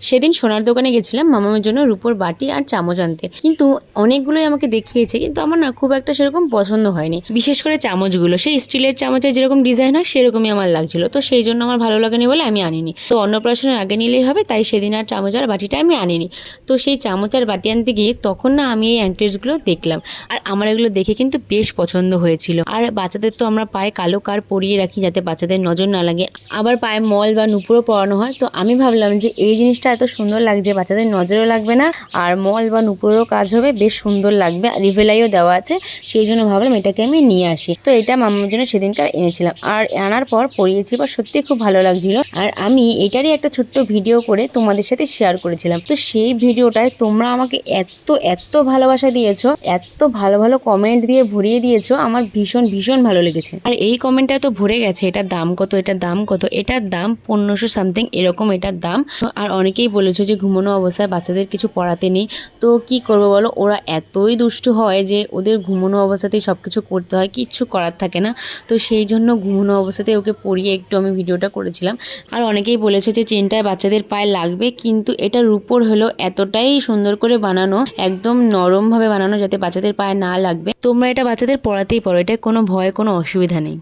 সেদিন সোনার দোকানে গেছিলাম মামামের জন্য রূপোর বাটি আর চামচ আনতে, কিন্তু অনেকগুলোই আমাকে দেখিয়েছে, কিন্তু আমার না খুব একটা সেরকম পছন্দ হয়নি। বিশেষ করে চামচগুলো সেই স্টিলের চামচের যেরকম ডিজাইন হয় সেরকমই আমার লাগছিল, তো সেই জন্য আমার ভালো লাগেনি বলে আমি আনিনি। তো অন্নপ্রাশনের আগে নিলেই হবে, তাই সেদিন আর চামচ আর বাটিটা আমি আনিনি। তো সেই চামচ আর বাটি আনতে গিয়ে তখন না আমি এই অ্যাঙ্কলেটসগুলো দেখলাম, আর আমার এগুলো দেখে কিন্তু বেশ পছন্দ হয়েছিল। আর বাচ্চাদের তো আমরা পায়ে কালো কার পরিয়ে রাখি যাতে বাচ্চাদের নজর না লাগে, আবার পায়ে মল বা নুপুরও পরানো হয়। তো আমি ভাবলাম যে এই জিনিসটা এত সুন্দর লাগছে, বাচ্চাদের নজরও লাগবে না আর মল বা নুপুরেরও কাজ হবে, বেশ সুন্দর লাগবে। রিভেলাইও দেওয়া আছে, সেই জন্য ভাবলাম এটাকে আমি নিয়ে আসি। তো এটা মামার জন্য সেদিনকার এনেছিলাম, আর আনার পর পরিয়েছি বা সত্যি খুব ভালো লাগছিল। আর আমি এটারই একটা ছোট্ট ভিডিও করে তোমাদের সাথে শেয়ার করেছিলাম। তো সেই ভিডিওটায় তোমরা আমাকে এত এত ভালোবাসা দিয়েছো, এত ভালো ভালো কমেন্ট দিয়ে ভরিয়ে দিয়েছো, আমার ভীষণ ভীষণ ভালো লেগেছে। আর এই কমেন্টটা তো ভরে গেছে, এটার দাম কত, এটার দাম কত, এটার দাম 1500 সামথিং এরকম এটার দাম। আর অনেকেই বলেছো যে ঘুমানো অবস্থায় বাচ্চাদের কিছু পড়াতে নেই, তো কি করবো বলো, ওরা এতই দুষ্টু হয় যে ওদের ঘুমানো অবস্থাতেই সব কিছু করতে হয়, কিচ্ছু করার থাকে না। তো সেই জন্য ঘুমানো অবস্থাতে ওকে পরিয়ে একটু আমি ভিডিওটা করেছিলাম। আর অনেকেই বলেছে যে চেনটায় বাচ্চাদের পায়ে লাগবে, কিন্তু এটা রূপোর হলো এতটাই সুন্দর করে বানানো, একদম নরমভাবে বানানো যাতে বাচ্চাদের পায়ে না লাগবে। তোমরা এটা বাচ্চাদের পড়াতেই পারো, এটা কোনো ভয় কোনো অসুবিধা নেই।